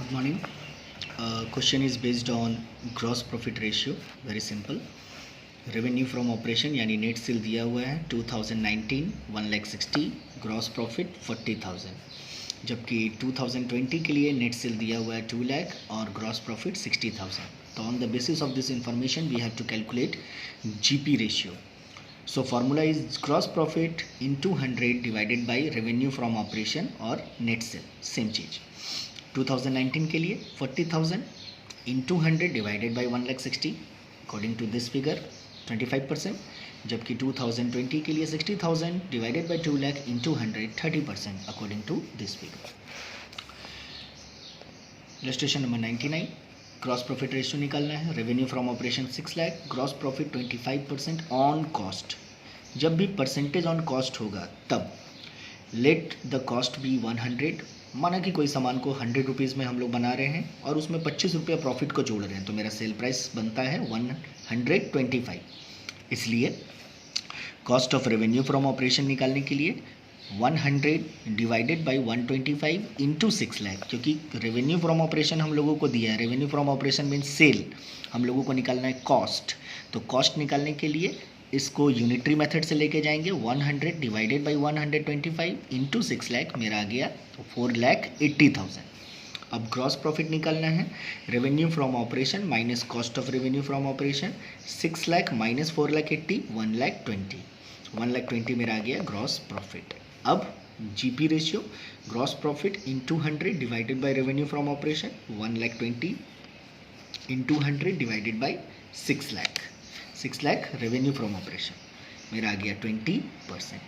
Good morning. Question is based on gross profit ratio. Very simple. Revenue from operation यानी net cell दिया हुआ है 2019 1,60,000, gross profit 40,000, जबकि 2020 के लिए नेट सेल दिया हुआ है 2 लाख और ग्रॉस प्रॉफिट 60,000. तो on the basis of this information we have to calculate GP ratio. So formula is gross profit into 100 divided by revenue from operation और net sale, same चीज़. 2019 के लिए 40,000 into 100 divided by 1,60,000 according to this figure 25%, जबकि 2020 के लिए 60,000 divided by 2 lakh into 100 30% according to this figure. Illustration number 99. Gross profit ratio निकालना है. Revenue from operation 6 lakh, gross profit 25% on cost. जब भी परसेंटेज ऑन कॉस्ट होगा तब लेट द कॉस्ट बी 100. माना कि कोई सामान को 100 रुपीज़ में हम लोग बना रहे हैं और उसमें 25 रुपया प्रॉफिट को जोड़ रहे हैं, तो मेरा सेल प्राइस बनता है 125. इसलिए cost of revenue from operation निकालने के लिए 100 डिवाइडेड बाई 125 इंटू 6 लाख, क्योंकि रेवेन्यू फ्रॉम ऑपरेशन हम लोगों को दिया है. Revenue from operation means sale, हम लोगों को निकालना है कॉस्ट. तो कॉस्ट निकालने के लिए इसको यूनिटरी मेथड से लेके जाएंगे. 100 डिवाइडेड बाई 125 इंटू 6 लाख मेरा आ गया 4,80,000. अब ग्रॉस प्रॉफिट निकालना है. Revenue from operation minus cost of revenue from operation 6 lakh minus 4,80 1,20. 1,20 मेरा आ गया ग्रॉस प्रॉफिट. अब GP ratio gross profit into 100 divided by revenue from operation 1,20 into 100 divided by 6 lakh. 6 lakh revenue from operation मेरा आ गया 20%.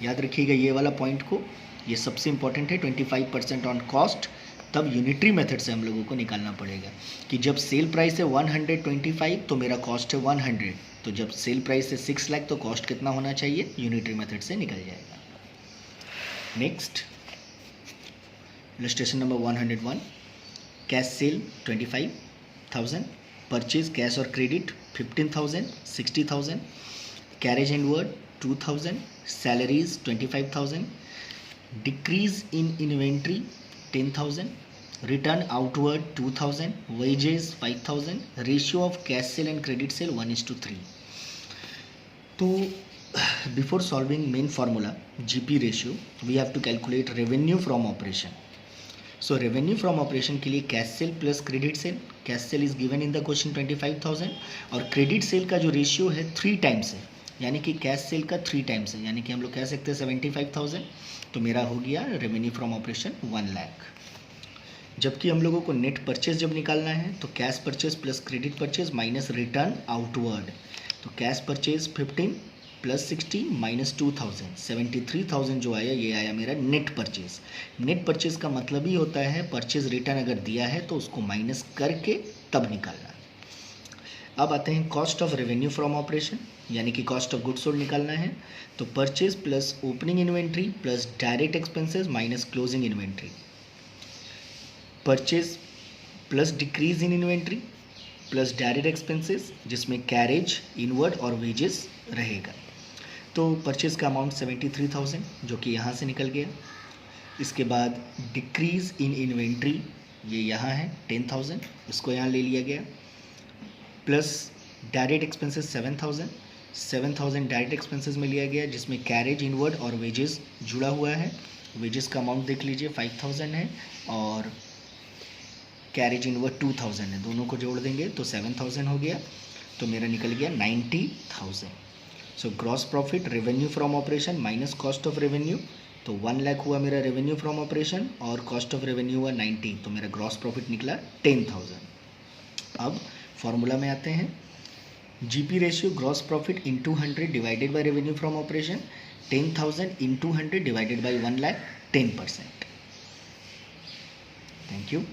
याद रखिएगा ये वाला पॉइंट को, ये सबसे इंपॉर्टेंट है. 25% ऑन कॉस्ट, तब यूनिटरी मेथड से हम लोगों को निकालना पड़ेगा कि जब सेल प्राइस है 125 तो मेरा कॉस्ट है 100. तो जब सेल प्राइस है 6 लाख तो कॉस्ट कितना होना चाहिए, यूनिटरी मेथड से निकल जाएगा. Next illustration number 101. Cash sale 25,000, purchase cash और credit 15,000 60,000, carriage inward 2,000, salaries 25,000, decrease in inventory 10,000, return outward 2,000, wages 5,000, ratio of cash sale and credit sale 1:3. तो before solving main formula GP ratio we have to calculate revenue from operation. So revenue from operation के लिए cash cell plus credit sale. Cash cell is given in the question 25,000 और credit sale का जो ratio है 3 times है, यानी कि cash cell का 3 टाइम्स है, यानी कि हम लोग कह सकते हैं 75,000. तो मेरा हो गया रेवेन्यू फ्रॉम ऑपरेशन 1 लाख. जबकि हम लोगों को नेट परचेज जब निकालना है तो cash purchase plus credit purchase minus return outward. तो कैश परचेज 15 प्लस 60 माइनस 2,000 73,000 जो आया, ये आया मेरा नेट परचेज. नेट परचेज का मतलब ही होता है परचेज रिटर्न अगर दिया है तो उसको माइनस करके तब निकालना. अब आते हैं cost of revenue from operation, यानी कि कॉस्ट ऑफ गुड्स सोल्ड निकालना है. तो purchase plus opening inventory plus direct expenses minus closing inventory. Purchase plus decrease in inventory plus direct expenses जिसमें कैरेज इनवर्ड और वेजेस रहेगा. तो परचेज़ का अमाउंट 73,000 जो कि यहाँ से निकल गया. इसके बाद डिक्रीज़ इन इन्वेंट्री ये यहाँ है 10,000, इसको यहाँ ले लिया गया. Plus direct expenses 7,000 direct expenses में लिया गया, जिसमें कैरेज इनवर्ड और वेजेस जुड़ा हुआ है. वेजेस का अमाउंट देख लीजिए 5,000 है और कैरेज इनवर्ड 2,000 है, दोनों को जोड़ देंगे तो 7,000 हो गया. तो मेरा निकल गया 90,000. So gross profit revenue from operation minus cost of revenue, तो 1 लाख हुआ मेरा रेवेन्यू फ्रॉम ऑपरेशन और कॉस्ट ऑफ रेवेन्यू हुआ 90, तो मेरा ग्रॉस प्रॉफिट निकला 10,000. अब फॉर्मूला में आते हैं. GP ratio gross profit into 100 divided by revenue from operation 10,000 into 100 divided by 1 lakh 10%. Thank you.